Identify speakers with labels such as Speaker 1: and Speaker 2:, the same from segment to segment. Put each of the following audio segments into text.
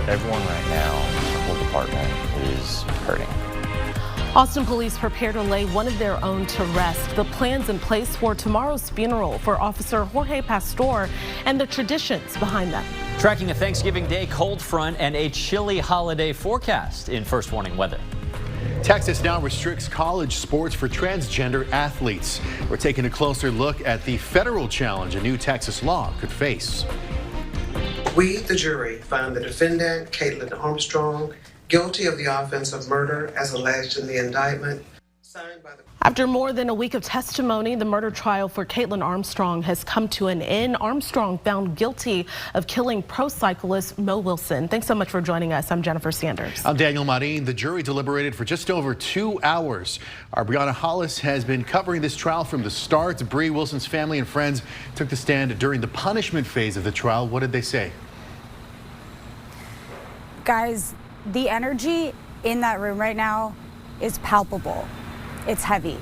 Speaker 1: Everyone right now, the whole department is hurting.
Speaker 2: Austin police prepare to lay one of their own to rest. The plans in place for tomorrow's funeral for Officer Jorge Pastor and the traditions behind them.
Speaker 3: Tracking a Thanksgiving Day cold front and a chilly holiday forecast in First Warning Weather.
Speaker 4: Texas now restricts college sports for transgender athletes. We're taking a closer look at the federal challenge a new Texas law could face.
Speaker 5: We, the jury, found the defendant, Caitlin Armstrong, guilty of the offense of murder as alleged in the indictment.
Speaker 2: After more than a week of testimony, the murder trial for Caitlin Armstrong has come to an end. Armstrong found guilty of killing pro cyclist Mo Wilson. Thanks so much for joining us. I'm Jennifer Sanders.
Speaker 4: I'm Daniel Marin. The jury deliberated for just over 2 hours. Our Brianna Hollis has been covering this trial from the start. Bree, Wilson's family and friends took the stand during the punishment phase of the trial. What did they say?
Speaker 6: Guys, the energy in that room right now is palpable. It's heavy.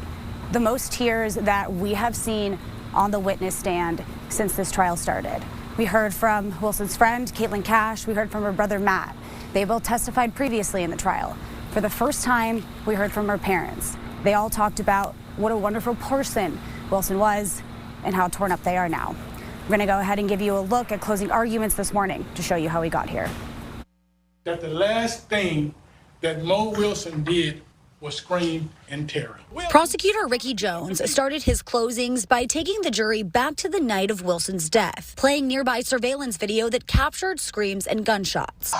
Speaker 6: The most tears that we have seen on the witness stand since this trial started. We heard from Wilson's friend, Caitlin Cash. We heard from her brother, Matt. They both testified previously in the trial. For the first time, we heard from her parents. They all talked about what a wonderful person Wilson was and how torn up they are now. We're going to go ahead and give you a look at closing arguments this morning to show you how we got here.
Speaker 7: That the last thing that Mo Wilson did was scream in terror.
Speaker 8: Prosecutor Ricky Jones started his closings by taking the jury back to the night of Wilson's death, playing nearby surveillance video that captured screams and gunshots.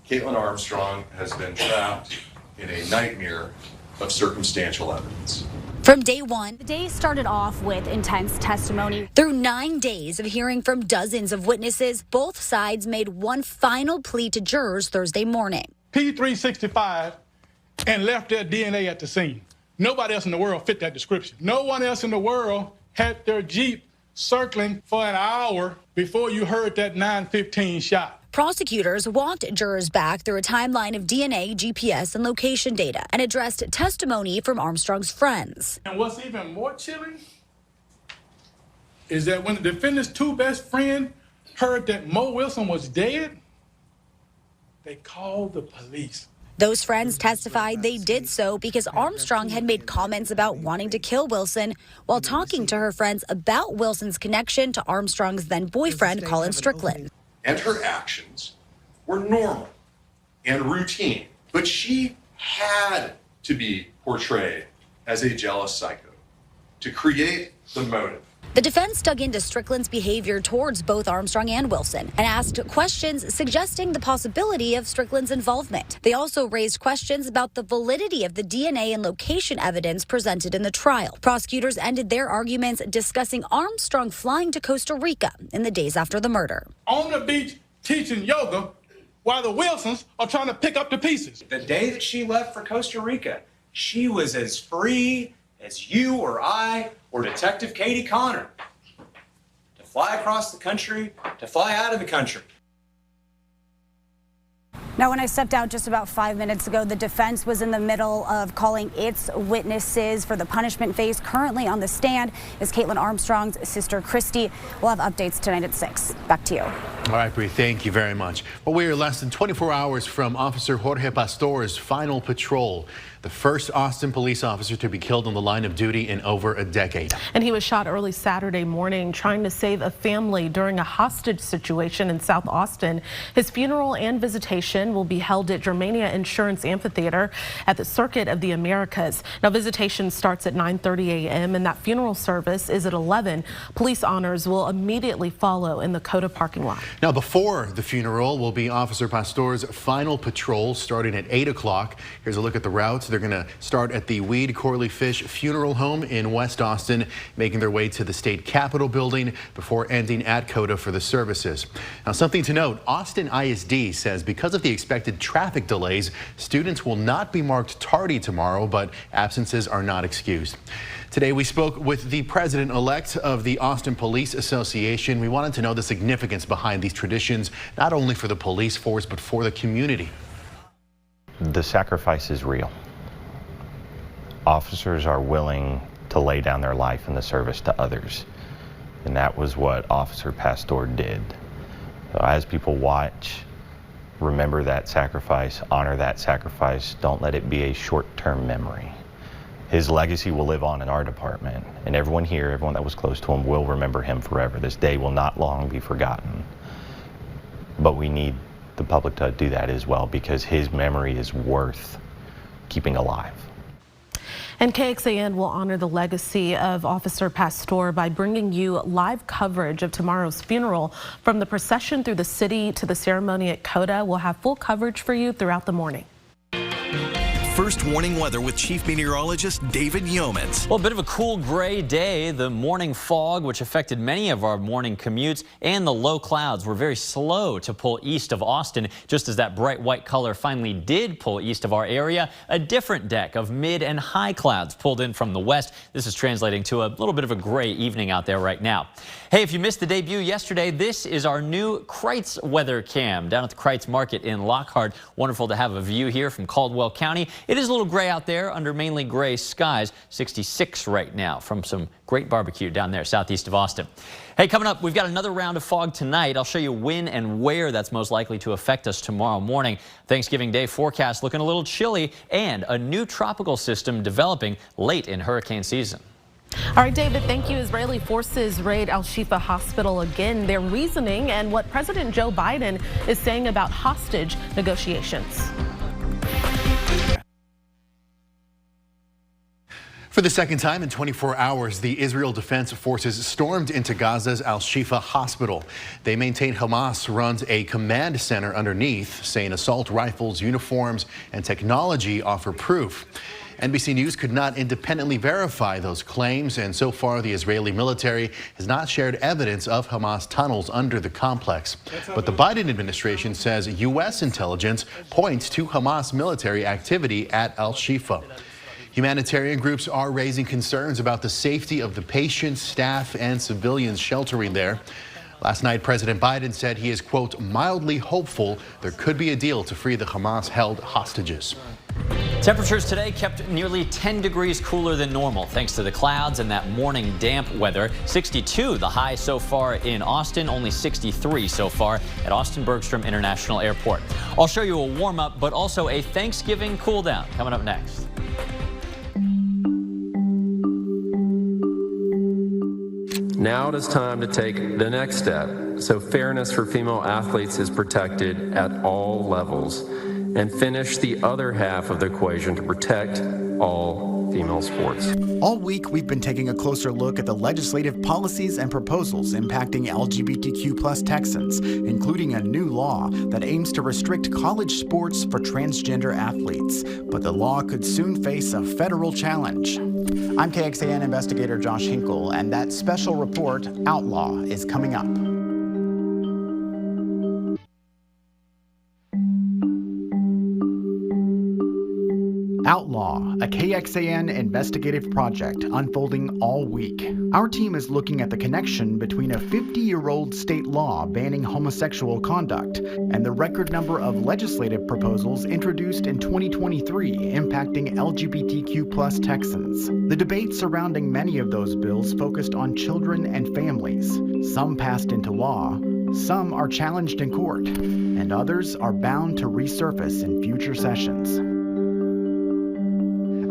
Speaker 9: Caitlin Armstrong has been trapped in a nightmare of circumstantial evidence.
Speaker 8: From day one, the day started off with intense testimony. Through 9 days of hearing from dozens of witnesses, both sides made one final plea to jurors Thursday morning.
Speaker 7: P365 and left their DNA at the scene. Nobody else in the world fit that description. No one else in the world had their Jeep circling for an hour before you heard that 9:15 shot.
Speaker 8: Prosecutors walked jurors back through a timeline of DNA, GPS, and location data and addressed testimony from Armstrong's friends.
Speaker 7: And what's even more chilling is that when the defendant's two best friends heard that Mo Wilson was dead, they called the police.
Speaker 8: Those friends testified they did so because Armstrong had made comments about wanting to kill Wilson while talking to her friends about Wilson's connection to Armstrong's then boyfriend, Colin Strickland.
Speaker 9: And her actions were normal and routine, but she had to be portrayed as a jealous psycho to create the motive.
Speaker 8: The defense dug into Strickland's behavior towards both Armstrong and Wilson and asked questions suggesting the possibility of Strickland's involvement. They also raised questions about the validity of the DNA and location evidence presented in the trial. Prosecutors ended their arguments discussing Armstrong flying to Costa Rica in the days after the murder.
Speaker 7: On the beach teaching yoga while the Wilsons are trying to pick up the pieces.
Speaker 10: The day that she left for Costa Rica, she was as free as you or I or Detective Katie Connor to fly across the country, to fly out of the country.
Speaker 6: Now, when I stepped out just about 5 minutes ago, the defense was in the middle of calling its witnesses for the punishment phase. Currently on the stand is Caitlin Armstrong's sister, Christy. We'll have updates tonight at 6. Back to you.
Speaker 4: All right, Bree, thank you very much. Well, we are less than 24 hours from Officer Jorge Pastor's final patrol, the first Austin police officer to be killed on the line of duty in over a decade.
Speaker 2: And he was shot early Saturday morning trying to save a family during a hostage situation in South Austin. His funeral and visitation will be held at Germania Insurance Amphitheater at the Circuit of the Americas. Now, visitation starts at 9:30 a.m. and that funeral service is at 11. Police honors will immediately follow in the Coda parking lot.
Speaker 4: Now, before the funeral will be Officer Pastor's final patrol starting at 8 o'clock. Here's a look at the routes. They're going to start at the Weed Corley Fish Funeral Home in West Austin, making their way to the State Capitol building before ending at Coda for the services. Now, something to note, Austin ISD says because of the expected traffic delays, students will not be marked tardy tomorrow, but absences are not excused. Today, we spoke with the president-elect of the Austin Police Association. We wanted to know the significance behind these traditions, not only for the police force, but for the community.
Speaker 1: The sacrifice is real. Officers are willing to lay down their life in the service to others. And that was what Officer Pastor did. So as people watch remember that sacrifice, honor that sacrifice. Don't let it be a short-term memory. His legacy will live on in our department, and everyone here, everyone that was close to him, will remember him forever. This day will not long be forgotten. But we need the public to do that as well, because his memory is worth keeping alive.
Speaker 2: And KXAN will honor the legacy of Officer Pastor by bringing you live coverage of tomorrow's funeral. From the procession through the city to the ceremony at Coda, we'll have full coverage for you throughout the morning.
Speaker 11: First warning weather with Chief Meteorologist David Yeomans.
Speaker 3: Well, a bit of a cool gray day. The morning fog, which affected many of our morning commutes, and the low clouds were very slow to pull east of Austin. Just as that bright white color finally did pull east of our area, a different deck of mid and high clouds pulled in from the west. This is translating to a little bit of a gray evening out there right now. Hey, if you missed the debut yesterday, this is our new Kreitz weather cam down at the Kreitz Market in Lockhart. Wonderful to have a view here from Caldwell County. It is a little gray out there under mainly gray skies. 66 right now from some great barbecue down there southeast of Austin. Hey, coming up, we've got another round of fog tonight. I'll show you when and where that's most likely to affect us tomorrow morning. Thanksgiving Day forecast looking a little chilly, and a new tropical system developing late in hurricane season.
Speaker 2: All right, David, thank you. Israeli forces raid Al-Shifa hospital again. Their reasoning and what President Joe Biden is saying about hostage negotiations.
Speaker 4: For the second time in 24 hours, the Israel Defense Forces stormed into Gaza's Al-Shifa hospital. They maintain Hamas runs a command center underneath, saying assault rifles, uniforms, and technology offer proof. NBC News could not independently verify those claims, and so far the Israeli military has not shared evidence of Hamas tunnels under the complex. But the Biden administration says U.S. intelligence points to Hamas military activity at Al-Shifa. Humanitarian groups are raising concerns about the safety of the patients, staff, and civilians sheltering there. Last night, President Biden said he is, quote, mildly hopeful there could be a deal to free the Hamas-held hostages.
Speaker 3: Temperatures today kept nearly 10 degrees cooler than normal thanks to the clouds and that morning damp weather. 62 the high so far in Austin, only 63 so far at Austin Bergstrom International Airport. I'll show you a warm-up, but also a Thanksgiving cool down coming up next.
Speaker 12: Now it is time to take the next step so fairness for female athletes is protected at all levels, and finish the other half of the equation to protect all female sports.
Speaker 13: All week, we've been taking a closer look at the legislative policies and proposals impacting LGBTQ+ Texans, including a new law that aims to restrict college sports for transgender athletes. But the law could soon face a federal challenge. I'm KXAN investigator Josh Hinkle, and that special report, Outlaw, is coming up. Outlaw, a KXAN investigative project unfolding all week. Our team is looking at the connection between a 50-year-old state law banning homosexual conduct and the record number of legislative proposals introduced in 2023 impacting LGBTQ+ Texans. The debate surrounding many of those bills focused on children and families. Some passed into law, some are challenged in court, and others are bound to resurface in future sessions.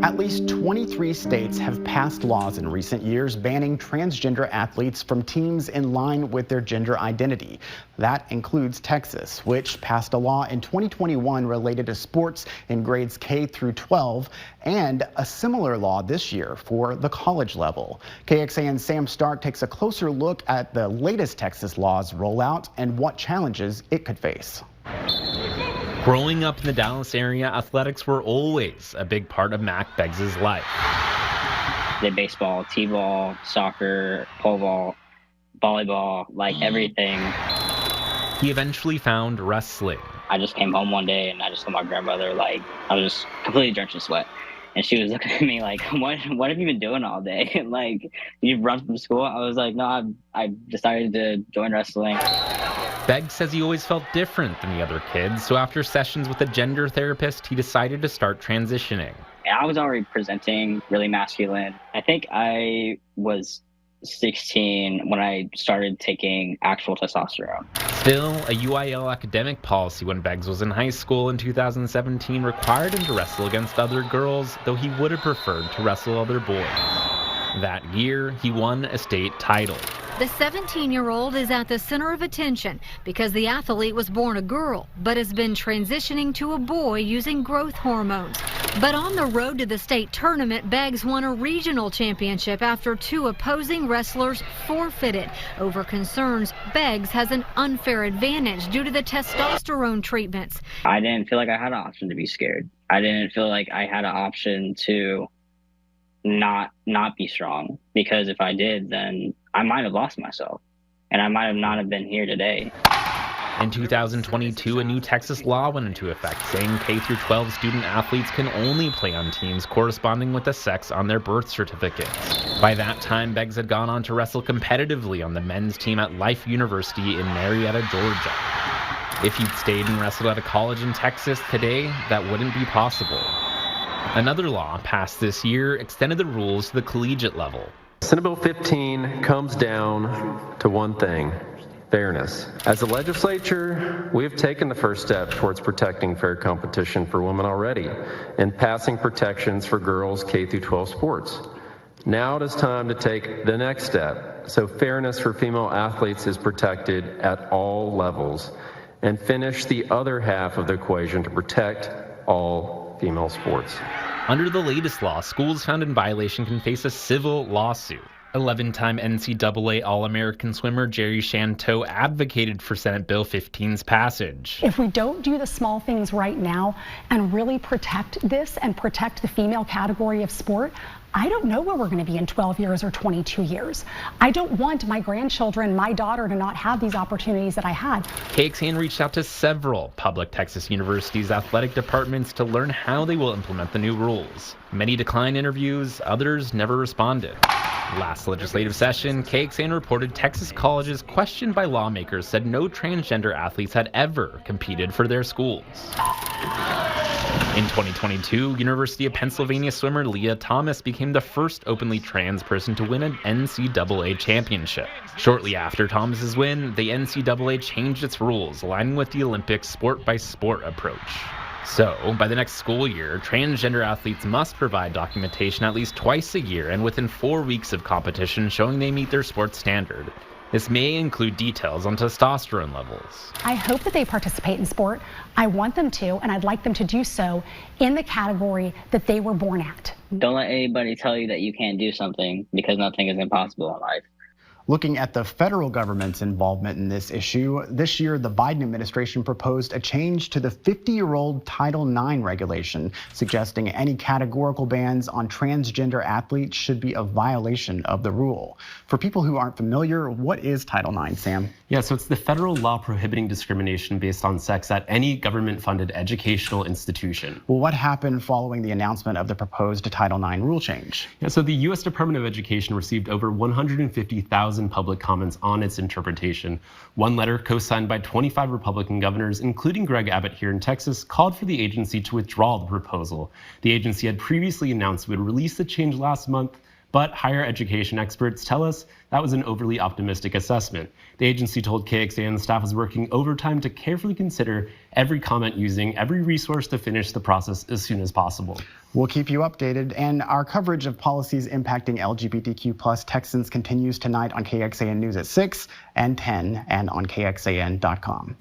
Speaker 13: At least 23 states have passed laws in recent years banning transgender athletes from teams in line with their gender identity. That includes Texas, which passed a law in 2021 related to sports in grades K through 12, and a similar law this year for the college level. KXAN's Sam Stark takes a closer look at the latest Texas law's rollout and what challenges it could face.
Speaker 14: Growing up in the Dallas area, athletics were always a big part of Mac Beggs' life.
Speaker 15: Did baseball, t-ball, soccer, pole ball, volleyball, like everything.
Speaker 14: He eventually found wrestling.
Speaker 15: I just came home one day and I just told my grandmother, like, I was just completely drenched in sweat. And she was looking at me like, what have you been doing all day? Like, you've run from school? I was like, no, I decided to join wrestling.
Speaker 14: Beggs says he always felt different than the other kids, so after sessions with a gender therapist, he decided to start transitioning.
Speaker 15: I was already presenting really masculine. I think I was 16 when I started taking actual testosterone.
Speaker 14: Still, a UIL academic policy when Beggs was in high school in 2017 required him to wrestle against other girls, though he would have preferred to wrestle other boys. That year, he won a state title.
Speaker 16: The 17-year-old is at the center of attention because the athlete was born a girl, but has been transitioning to a boy using growth hormones. But on the road to the state tournament, Beggs won a regional championship after two opposing wrestlers forfeited over concerns Beggs has an unfair advantage due to the testosterone treatments.
Speaker 15: I didn't feel like I had an option to be scared. I didn't feel like I had an option to not be strong, because if I did, then I might have lost myself and I might have not have been here today.
Speaker 14: In 2022, a new Texas law went into effect saying K-12 student athletes can only play on teams corresponding with the sex on their birth certificates. By that time, Beggs had gone on to wrestle competitively on the men's team at Life University in Marietta, Georgia. If he'd stayed and wrestled at a college in Texas today, that wouldn't be possible. Another law passed this year extended the rules to the collegiate level.
Speaker 12: Senate Bill 15 comes down to one thing: fairness. As a legislature, we have taken the first step towards protecting fair competition for women already and passing protections for girls K-12 sports. Now it is time to take the next step so fairness for female athletes is protected at all levels, and finish the other half of the equation to protect all female sports.
Speaker 14: Under the latest law, schools found in violation can face a civil lawsuit. 11-time NCAA All-American swimmer Jerry Shanto advocated for Senate Bill 15's passage.
Speaker 17: If we don't do the small things right now and really protect this and protect the female category of sport, I don't know where we're going to be in 12 years or 22 years. I don't want my grandchildren, my daughter, to not have these opportunities that I had.
Speaker 14: KXAN reached out to several public Texas universities' athletic departments to learn how they will implement the new rules. Many declined interviews, others never responded. Last legislative session, KXAN reported Texas colleges questioned by lawmakers said no transgender athletes had ever competed for their schools. In 2022, University of Pennsylvania swimmer Leah Thomas became the first openly trans person to win an NCAA championship. Shortly after Thomas's win, the NCAA changed its rules, aligning with the Olympics sport-by-sport approach. So, by the next school year, transgender athletes must provide documentation at least twice a year and within 4 weeks of competition showing they meet their sports standard. This may include details on testosterone levels.
Speaker 17: I hope that they participate in sport. I want them to, and I'd like them to do so in the category that they were born at.
Speaker 15: Don't let anybody tell you that you can't do something, because nothing is impossible in life.
Speaker 13: Looking at the federal government's involvement in this issue, this year the Biden administration proposed a change to the 50-year-old Title IX regulation, suggesting any categorical bans on transgender athletes should be a violation of the rule. For people who aren't familiar, what is Title IX, Sam?
Speaker 18: Yeah, so it's the federal law prohibiting discrimination based on sex at any government-funded educational institution.
Speaker 13: Well, what happened following the announcement of the proposed Title IX rule change?
Speaker 18: Yeah, so the U.S. Department of Education received over 150,000 public comments on its interpretation. One letter, co-signed by 25 Republican governors, including Greg Abbott here in Texas, called for the agency to withdraw the proposal. The agency had previously announced it would release the change last month, but higher education experts tell us that was an overly optimistic assessment. The agency told KXAN the staff is working overtime to carefully consider every comment, using every resource to finish the process as soon as possible.
Speaker 13: We'll keep you updated, and our coverage of policies impacting LGBTQ+ Texans continues tonight on KXAN News at 6 and 10 and on KXAN.com.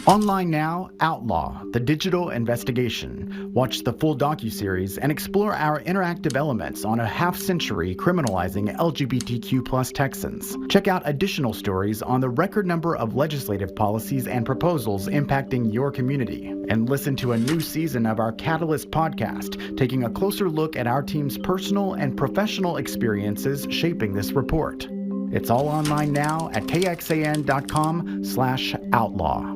Speaker 13: Online now, Outlaw, the Digital Investigation. Watch the full docuseries and explore our interactive elements on a half-century criminalizing LGBTQ+ Texans. Check out additional stories on the record number of legislative policies and proposals impacting your community. And listen to a new season of our Catalyst podcast, taking a closer look at our team's personal and professional experiences shaping this report. It's all online now at KXAN.com/outlaw.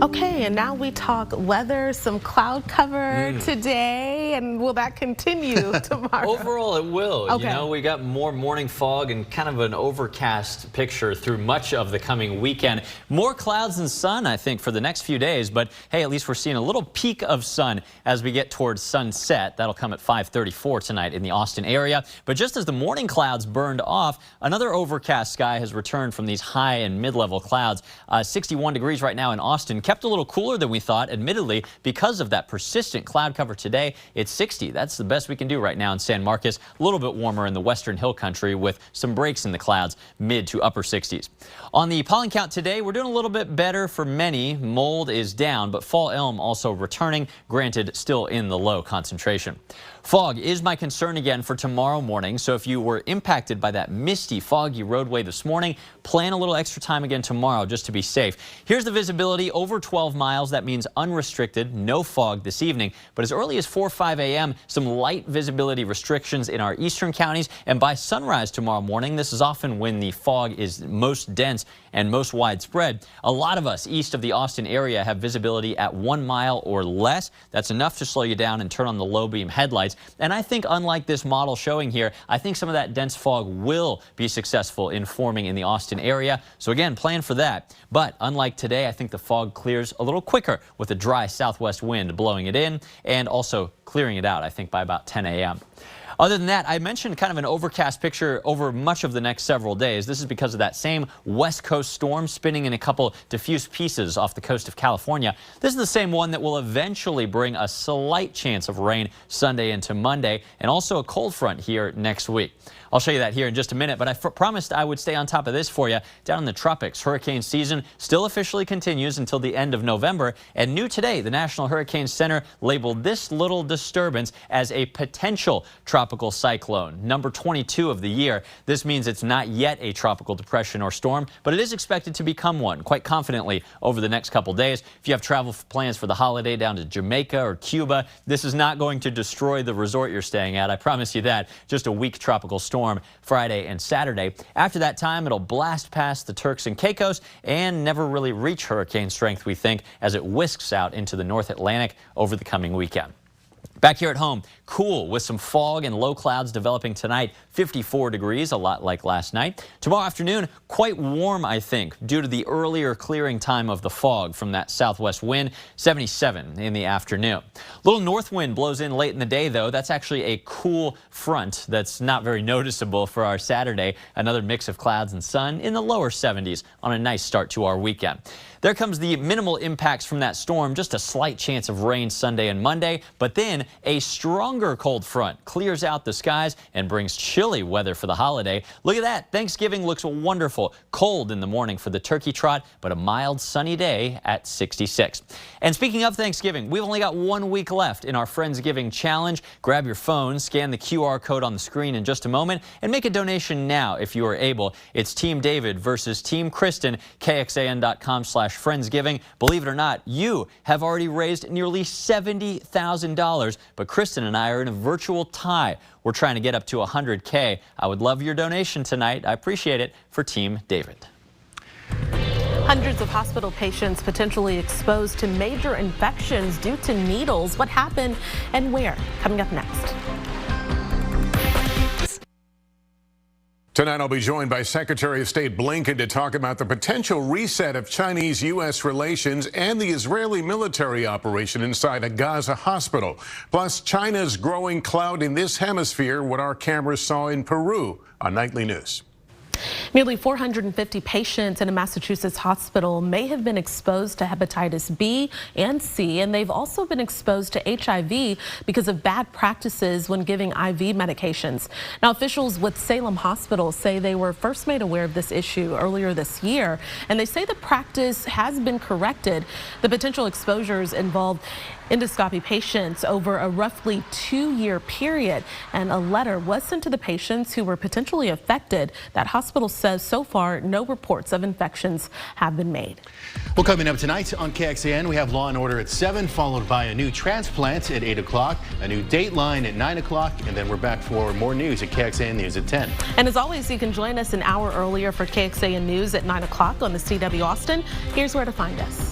Speaker 2: Okay, and now we talk weather, some cloud cover today, and will that continue tomorrow?
Speaker 3: Overall, it will.
Speaker 2: Okay.
Speaker 3: You know, we got more morning fog and kind of an overcast picture through much of the coming weekend. More clouds than sun, I think, for the next few days, but hey, at least we're seeing a little peak of sun as we get towards sunset. That'll come at 5:34 tonight in the Austin area. But just as the morning clouds burned off, another overcast sky has returned from these high and mid-level clouds. 61 degrees right now in Austin. Kept a little cooler than we thought, admittedly, because of that persistent cloud cover today. It's 60. That's the best we can do right now in San Marcos. A little bit warmer in the western hill country with some breaks in the clouds, mid to upper 60s. On the pollen count today, we're doing a little bit better for many. Mold is down, but fall elm also returning, granted still in the low concentration. Fog is my concern again for tomorrow morning, so if you were impacted by that misty, foggy roadway this morning, plan a little extra time again tomorrow just to be safe. Here's the visibility over 12 miles. That means unrestricted, no fog this evening, but as early as 4 or 5 a.m., some light visibility restrictions in our eastern counties, and by sunrise tomorrow morning, this is often when the fog is most dense and most widespread. A lot of us east of the Austin area have visibility at 1 mile or less. That's enough to slow you down and turn on the low beam headlights. And I think, unlike this model showing here, I think some of that dense fog will be successful in forming in the Austin area. So again, plan for that. But unlike today, I think the fog clears a little quicker with a dry southwest wind blowing it in and also clearing it out, I think, by about 10 a.m. Other than that, I mentioned kind of an overcast picture over much of the next several days. This is because of that same west coast storm spinning in a couple diffuse pieces off the coast of California. This is the same one that will eventually bring a slight chance of rain Sunday into Monday, and also a cold front here next week. I'll show you that here in just a minute, but I promised I would stay on top of this for you. Down in the tropics, hurricane season still officially continues until the end of November. And new today, the National Hurricane Center labeled this little disturbance as a potential tropical cyclone, number 22 of the year. This means it's not yet a tropical depression or storm, but it is expected to become one quite confidently over the next couple days. If you have travel plans for the holiday down to Jamaica or Cuba, this is not going to destroy the resort you're staying at. I promise you that. Just a weak tropical storm Friday and Saturday. After that time, it'll blast past the Turks and Caicos and never really reach hurricane strength, we think, as it whisks out into the North Atlantic over the coming weekend. Back here at home, cool with some fog and low clouds developing tonight, 54 degrees, a lot like last night. Tomorrow afternoon, quite warm, I think, due to the earlier clearing time of the fog from that southwest wind, 77 in the afternoon. A little north wind blows in late in the day, though. That's actually a cool front that's not very noticeable for our Saturday. Another mix of clouds and sun in the lower 70s on a nice start to our weekend. There comes the minimal impacts from that storm, just a slight chance of rain Sunday and Monday, but then a stronger cold front clears out the skies and brings chilly weather for the holiday. Look at that. Thanksgiving looks wonderful. Cold in the morning for the turkey trot, but a mild sunny day at 66. And speaking of Thanksgiving, we've only got 1 week left in our Friendsgiving challenge. Grab your phone, scan the QR code on the screen in just a moment, and make a donation now if you are able. It's Team David versus Team Kristen, KXAN.com/Friendsgiving. Believe it or not, you have already raised nearly $70,000, but Kristen and I are in a virtual tie. We're trying to get up to 100K. I would love your donation tonight. I appreciate it for Team David.
Speaker 2: Hundreds of hospital patients potentially exposed to major infections due to needles. What happened and where? Coming up next.
Speaker 19: Tonight, I'll be joined by Secretary of State Blinken to talk about the potential reset of Chinese-U.S. relations and the Israeli military operation inside a Gaza hospital. Plus, China's growing clout in this hemisphere, what our cameras saw in Peru on Nightly News.
Speaker 2: Nearly 450 patients in a Massachusetts hospital may have been exposed to hepatitis B and C, and they've also been exposed to HIV because of bad practices when giving IV medications. Now, officials with Salem Hospital say they were first made aware of this issue earlier this year, and they say the practice has been corrected. The potential exposures involved endoscopy patients over a roughly 2-year period, and a letter was sent to the patients who were potentially affected. That hospital says so far no reports of infections have been made.
Speaker 4: Well, coming up tonight on KXAN, we have Law and Order at 7, followed by a new transplant at 8 o'clock, a new Dateline at 9 o'clock, and then we're back for more news at KXAN News at 10.
Speaker 2: And as always, you can join us an hour earlier for KXAN News at 9 o'clock on the CW Austin. Here's where to find us.